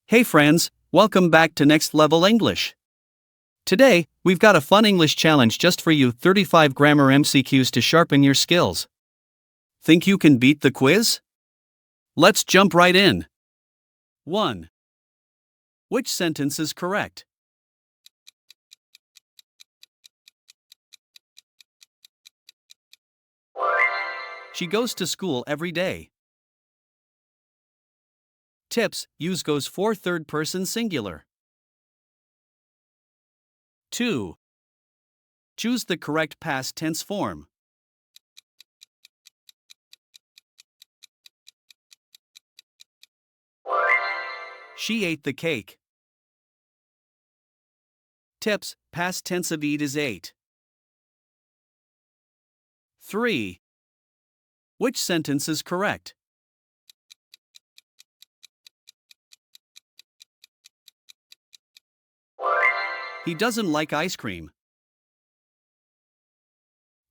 Hey friends, welcome back to Next Level English. Today, we've got a fun English challenge just for you, 35 grammar MCQs to sharpen your skills. Think you can beat the quiz? Let's jump right in. 1. Which sentence is correct? She goes to school every day. Tips, use goes for third person singular. 2. Choose the correct past tense form. She ate the cake. Tips, past tense of eat is ate. 3. Which sentence is correct? He doesn't like ice cream.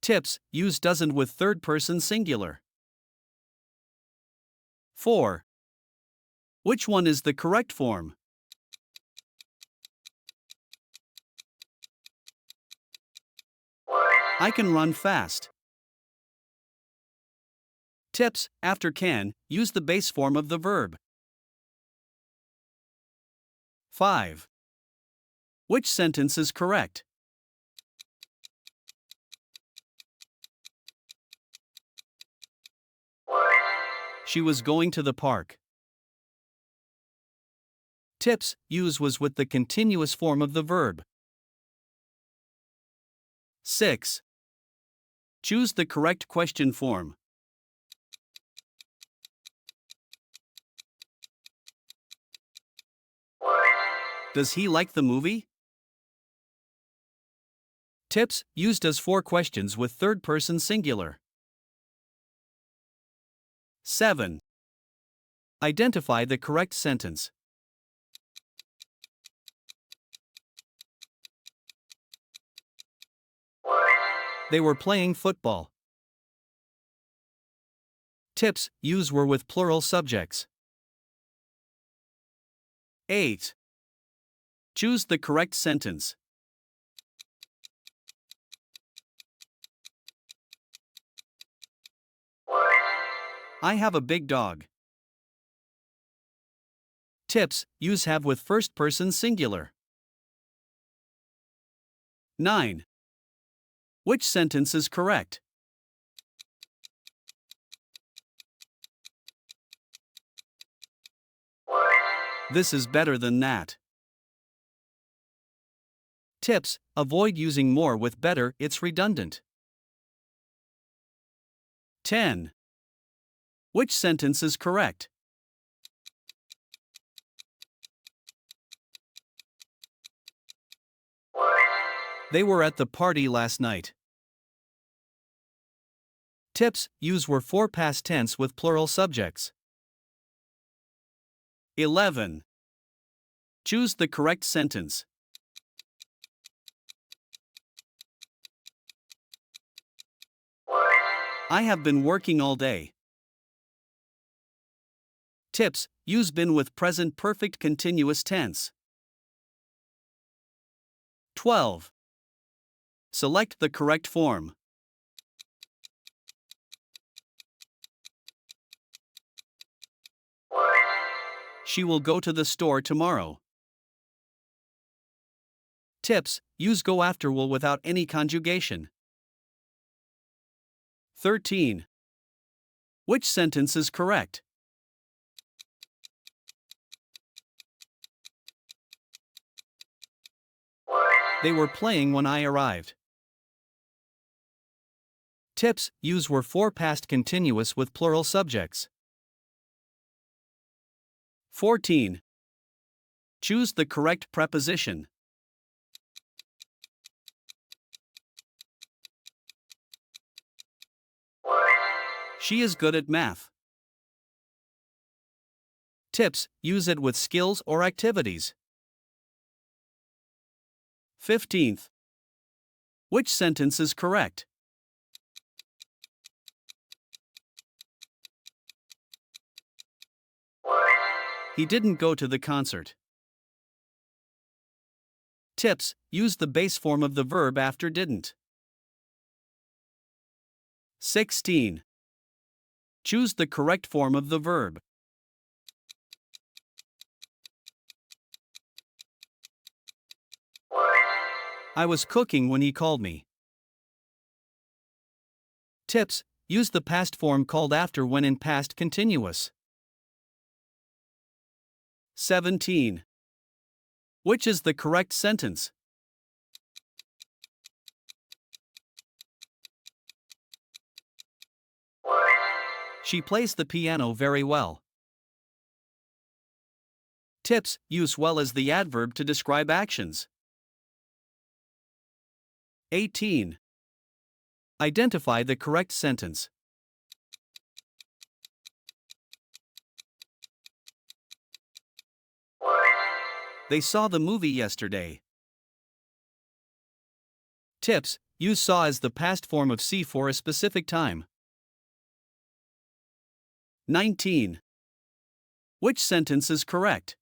Tips, use doesn't with third person singular. 4. Which one is the correct form? I can run fast. Tips, after can, use the base form of the verb. 5. Which sentence is correct? She was going to the park. Tips, use was with the continuous form of the verb. 6. Choose the correct question form. Does he like the movie? Tips, use does for questions with third person singular. 7. Identify the correct sentence. They were playing football. Tips, use were with plural subjects. 8. Choose the correct sentence. I have a big dog. Tips, use have with first person singular. 9. Which sentence is correct? This is better than that. Tips, avoid using more with better, it's redundant. 10. Which sentence is correct? They were at the party last night. Tips, use were for past tense with plural subjects. 11. Choose the correct sentence. I have been working all day. Tips, use been with present perfect continuous tense. 12. Select the correct form. She will go to the store tomorrow. Tips, use go after will without any conjugation. 13. Which sentence is correct? They were playing when I arrived. Tips, use were for past continuous with plural subjects. 14. Choose the correct preposition. She is good at math. Tips, use it with skills or activities. 15th. Which sentence is correct? He didn't go to the concert. Tips: use the base form of the verb after didn't. 16. Choose the correct form of the verb. I was cooking when he called me. Tips: use the past form called after when in past continuous. 17. Which is the correct sentence? She plays the piano very well. Tips: use well as the adverb to describe actions. 18. Identify the correct sentence. They saw the movie yesterday. Tips: use saw as the past form of see for a specific time. 19. Which sentence is correct?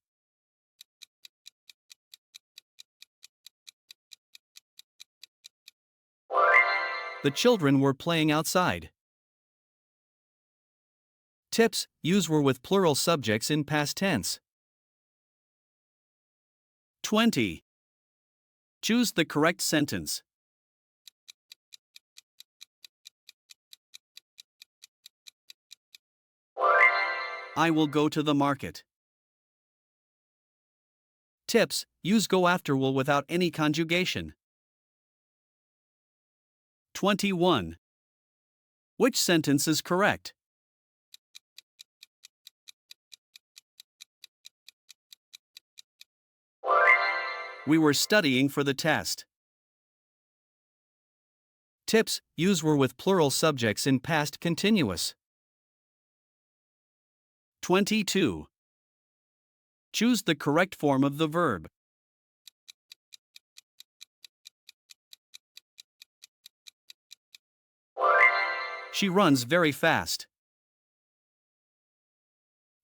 The children were playing outside. Tips: use were with plural subjects in past tense. 20. Choose the correct sentence. I will go to the market. Tips: use go after will without any conjugation. 21. Which sentence is correct? We were studying for the test. Tips: use were with plural subjects in past continuous. 22. Choose the correct form of the verb. She runs very fast.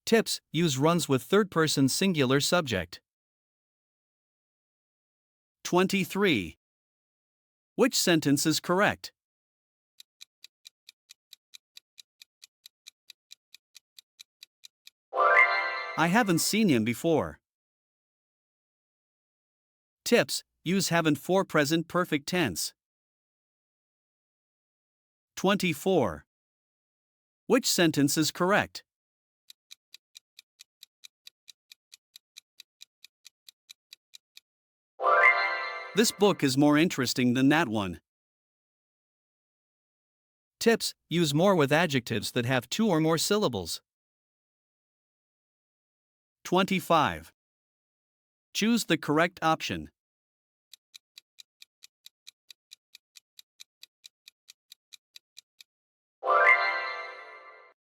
Tips: use runs with third-person singular subject. 23. Which sentence is correct? I haven't seen him before. Tips: use haven't for present perfect tense. 24. Which sentence is correct? This book is more interesting than that one. Tips: use more with adjectives that have two or more syllables. 25. Choose the correct option.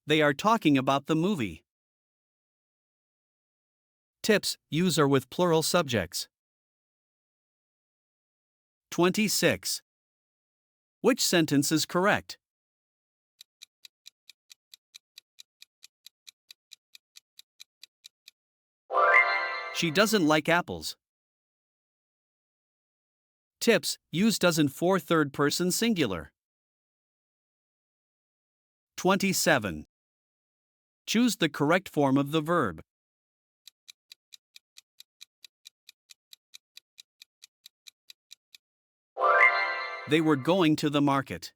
They are talking about the movie. Tips: use are with plural subjects. 26. Which sentence is correct? She doesn't like apples. Tips: use doesn't for third person singular. 27. Choose the correct form of the verb. They were going to the market.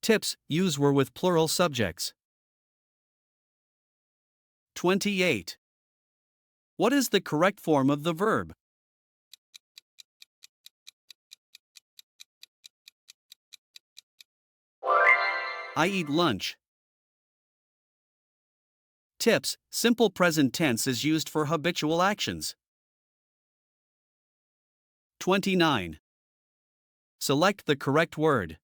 Tips: use were with plural subjects. 28. What is the correct form of the verb? I eat lunch. Tips: simple present tense is used for habitual actions. 29. Select the correct word.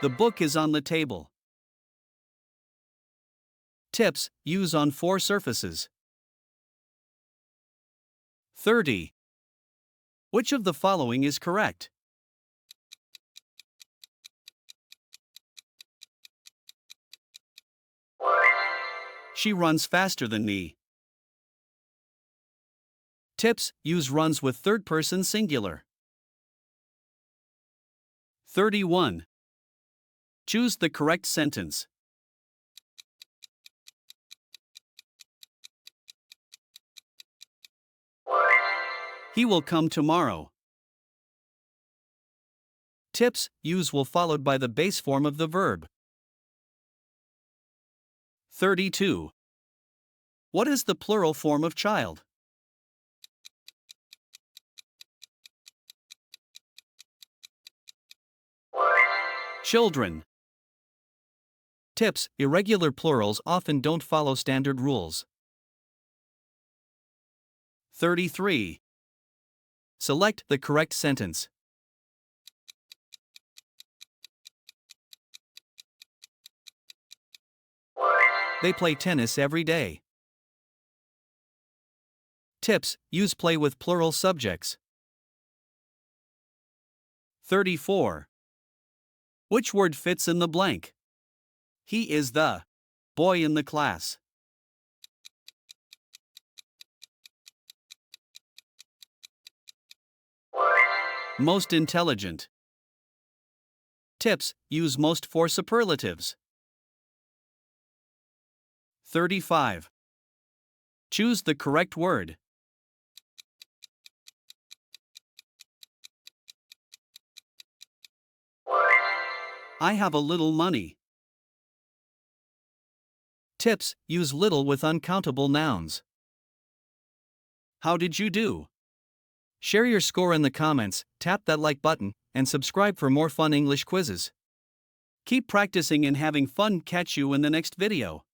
The book is on the table. Tips: use on four surfaces. 30. Which of the following is correct? She runs faster than me. Tips: use runs with third person singular. 31. Choose the correct sentence. He will come tomorrow. Tips: use will followed by the base form of the verb. 32. What is the plural form of child? Children. Tips: irregular plurals often don't follow standard rules. 33. Select the correct sentence. They play tennis every day. Tips: use play with plural subjects. 34. Which word fits in the blank? He is the boy in the class. Most intelligent. Tips: use most for superlatives. 35. Choose the correct word. I have a little money. Tips: use little with uncountable nouns. How did you do? Share your score in the comments, tap that like button, and subscribe for more fun English quizzes. Keep practicing and having fun. Catch you in the next video.